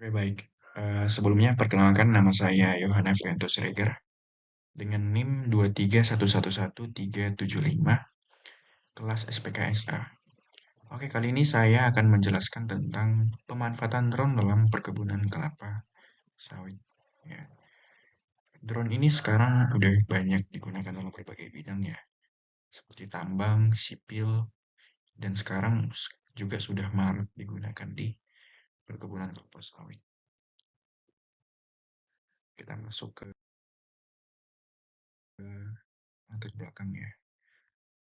Oke, baik. Sebelumnya perkenalkan nama saya Yohana Frianto Siregar dengan NIM 231111375 kelas SPKSA. Oke, kali ini saya akan menjelaskan tentang pemanfaatan drone dalam perkebunan kelapa sawit. Ya. Drone ini sekarang udah banyak digunakan dalam berbagai bidang ya, seperti tambang, sipil, dan sekarang juga sudah marak digunakan di perkebunan kelapa sawit. Kita masuk ke latar belakang ya.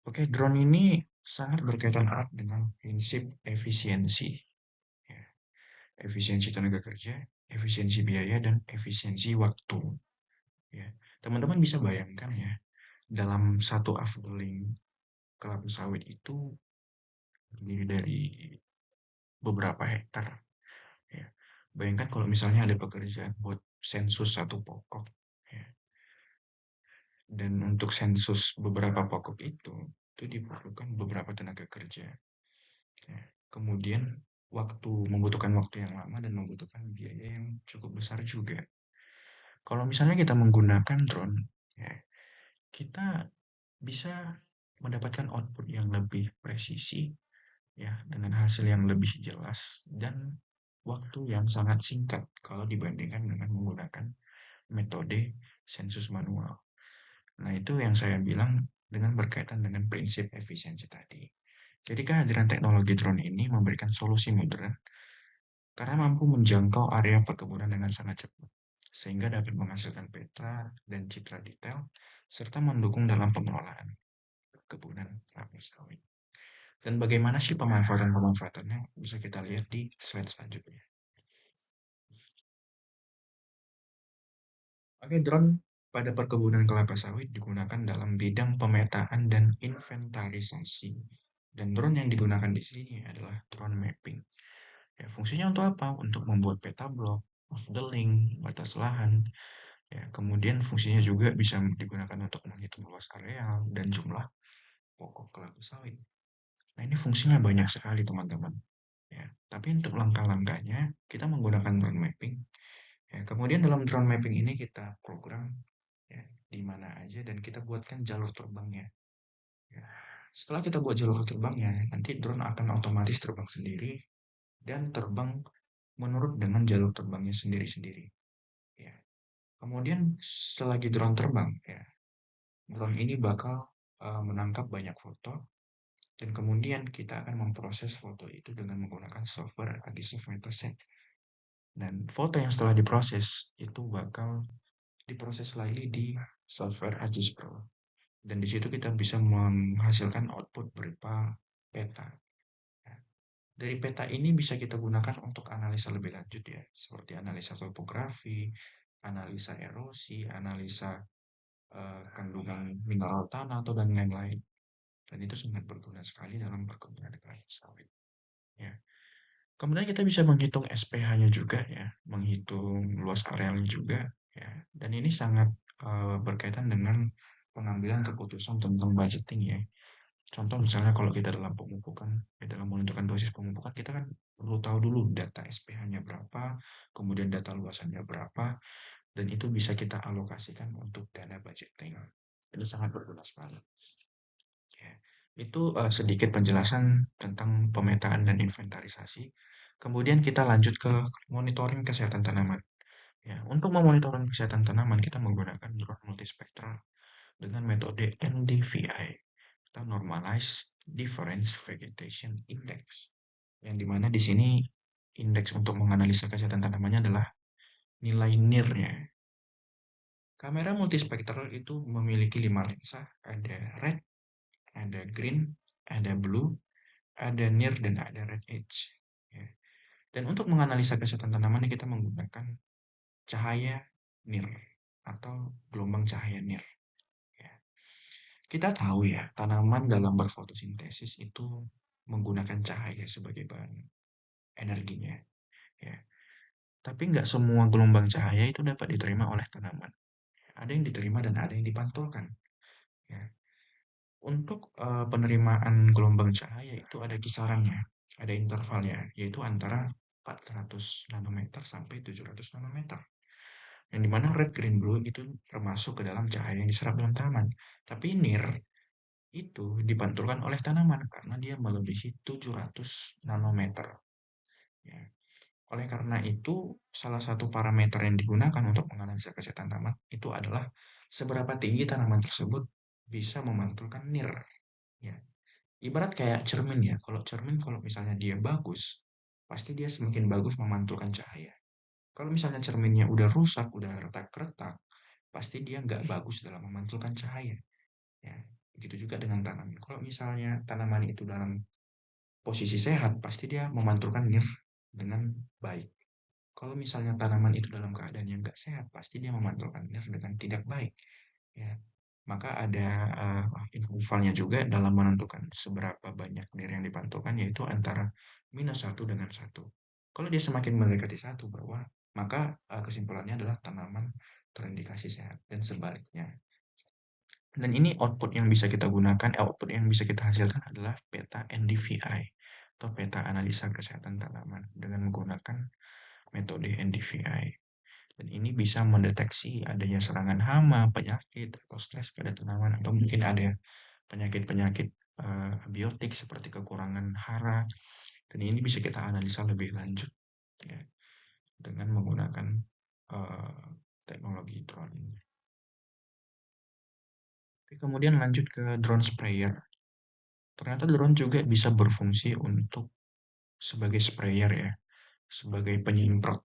Oke, drone ini sangat berkaitan erat dengan prinsip efisiensi, ya. Efisiensi tenaga kerja, efisiensi biaya, dan efisiensi waktu. Ya. Teman-teman bisa bayangkan ya, dalam satu afdeling kelapa sawit itu terdiri dari beberapa hektar. Ya. Bayangkan kalau misalnya ada pekerjaan buat sensus satu pokok, ya. Dan untuk sensus beberapa pokok itu diperlukan beberapa tenaga kerja. Ya. Kemudian membutuhkan waktu yang lama dan membutuhkan biaya yang cukup besar juga. Kalau misalnya kita menggunakan drone, ya, kita bisa mendapatkan output yang lebih presisi, ya, dengan hasil yang lebih jelas dan waktu yang sangat singkat kalau dibandingkan dengan menggunakan metode sensus manual. Nah, itu yang saya bilang dengan berkaitan dengan prinsip efisiensi tadi. Jadi kehadiran teknologi drone ini memberikan solusi modern karena mampu menjangkau area perkebunan dengan sangat cepat, sehingga dapat menghasilkan peta dan citra detail, serta mendukung dalam pengelolaan perkebunan kelapa sawit. Dan bagaimana sih pemanfaatan-pemanfaatannya bisa kita lihat di slide selanjutnya. Oke, drone pada perkebunan kelapa sawit digunakan dalam bidang pemetaan dan inventarisasi. Dan drone yang digunakan di sini adalah drone mapping. Ya, fungsinya untuk apa? Untuk membuat peta blok, modeling, batas lahan. Ya, kemudian fungsinya juga bisa digunakan untuk menghitung luas areal dan jumlah pokok kelapa sawit. Nah, ini fungsinya banyak sekali, teman-teman. Ya, tapi untuk langkah-langkahnya, kita menggunakan drone mapping. Ya, kemudian dalam drone mapping ini kita program ya, di mana aja dan kita buatkan jalur terbangnya. Ya. Setelah kita buat jalur terbangnya, nanti drone akan otomatis terbang sendiri dan terbang menurut dengan jalur terbangnya sendiri-sendiri. Ya. Kemudian selagi drone terbang, ya, drone ini bakal menangkap banyak foto dan kemudian kita akan memproses foto itu dengan menggunakan software Agisoft Metaset. Dan foto yang setelah diproses itu bakal diproses lagi di software Agis Pro. Dan di situ kita bisa menghasilkan output berupa peta. Ya. Dari peta ini bisa kita gunakan untuk analisa lebih lanjut ya, seperti analisa topografi, analisa erosi, analisa kandungan mineral tanah atau dan lain-lain. Dan itu sangat berguna sekali dalam perkebunan kelapa sawit. Ya. Kemudian kita bisa menghitung SPH-nya juga ya, menghitung luas arealnya juga ya. Dan ini sangat berkaitan dengan pengambilan keputusan tentang budgeting ya. Contoh misalnya kalau kita dalam pemupukan, dalam menentukan dosis pemupukan, kita kan perlu tahu dulu data SPH-nya berapa, kemudian data luasannya berapa, dan itu bisa kita alokasikan untuk dana budgeting. Itu sangat berguna sekali. Ya, itu sedikit penjelasan tentang pemetaan dan inventarisasi. Kemudian kita lanjut ke monitoring kesehatan tanaman. Ya, untuk memonitoring kesehatan tanaman, kita menggunakan drone multispektral dengan metode NDVI atau Normalized Difference Vegetation Index. Yang dimana di sini indeks untuk menganalisa kesehatan tanamannya adalah nilai NIR-nya. Kamera multispektral itu memiliki 5 lensa, ada red, ada green, ada blue, ada near, dan ada red edge. Ya. Dan untuk menganalisa kesehatan tanaman kita menggunakan cahaya NIR atau gelombang cahaya NIR. Ya. Kita tahu ya, tanaman dalam berfotosintesis itu menggunakan cahaya sebagai bahan energinya. Ya. Tapi nggak semua gelombang cahaya itu dapat diterima oleh tanaman. Ada yang diterima dan ada yang dipantulkan. Ya. Untuk penerimaan gelombang cahaya itu ada kisarannya, ada intervalnya, yaitu antara 400 nanometer sampai 700 nanometer. Yang dimana red, green, blue itu termasuk ke dalam cahaya yang diserap dalam tanaman. Tapi NIR itu dipantulkan oleh tanaman karena dia melebihi 700 nanometer. Ya. Oleh karena itu, salah satu parameter yang digunakan untuk menganalisa kesehatan tanaman itu adalah seberapa tinggi tanaman tersebut bisa memantulkan NIR. Ya. Ibarat kayak cermin ya, kalau cermin kalau misalnya dia bagus, pasti dia semakin bagus memantulkan cahaya. Kalau misalnya cerminnya udah rusak, udah retak-retak, pasti dia nggak bagus dalam memantulkan cahaya. Ya, begitu juga dengan tanaman. Kalau misalnya tanaman itu dalam posisi sehat, pasti dia memantulkan NIR dengan baik. Kalau misalnya tanaman itu dalam keadaan yang nggak sehat, pasti dia memantulkan NIR dengan tidak baik. Ya, maka ada intervalnya juga dalam menentukan seberapa banyak NIR yang dipantulkan, yaitu antara -1 dengan 1. Kalau dia semakin mendekati 1 bahwa maka kesimpulannya adalah tanaman terindikasi sehat dan sebaliknya. Dan ini output yang bisa kita gunakan, output yang bisa kita hasilkan adalah peta NDVI atau peta analisa kesehatan tanaman dengan menggunakan metode NDVI. Dan ini bisa mendeteksi adanya serangan hama, penyakit, atau stres pada tanaman, atau mungkin ada penyakit-penyakit abiotik seperti kekurangan hara. Dan ini bisa kita analisa lebih lanjut ya, dengan menggunakan teknologi drone. Oke, kemudian lanjut ke drone sprayer. Ternyata drone juga bisa berfungsi untuk sebagai sprayer ya, sebagai penyemprot.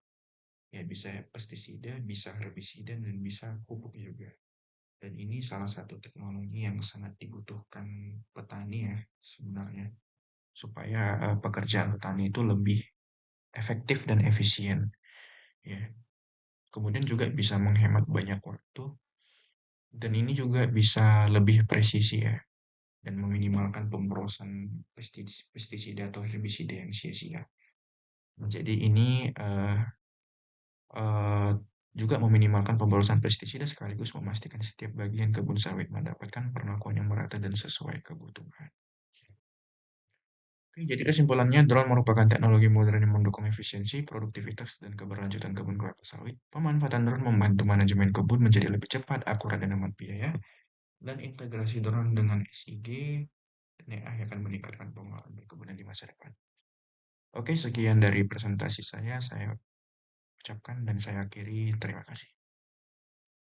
Ya bisa pestisida, bisa herbisida, dan bisa pupuk juga. Dan ini salah satu teknologi yang sangat dibutuhkan petani ya sebenarnya, supaya pekerjaan petani itu lebih efektif dan efisien. Ya. Kemudian juga bisa menghemat banyak waktu, dan ini juga bisa lebih presisi ya, dan meminimalkan pemborosan pestisida atau herbisida yang sia-sia. Jadi ini eh, juga meminimalkan pemborosan pestisida sekaligus memastikan setiap bagian kebun sawit mendapatkan perlakuan yang merata dan sesuai kebutuhan. Oke, jadi kesimpulannya, drone merupakan teknologi modern yang mendukung efisiensi, produktivitas, dan keberlanjutan kebun kelapa sawit. Pemanfaatan drone membantu manajemen kebun menjadi lebih cepat, akurat, dan hemat biaya. Dan integrasi drone dengan SIG dan AI akan meningkatkan pengelolaan perkebunan di masa depan. Oke, sekian dari presentasi saya ucapkan dan saya akhiri. Terima kasih.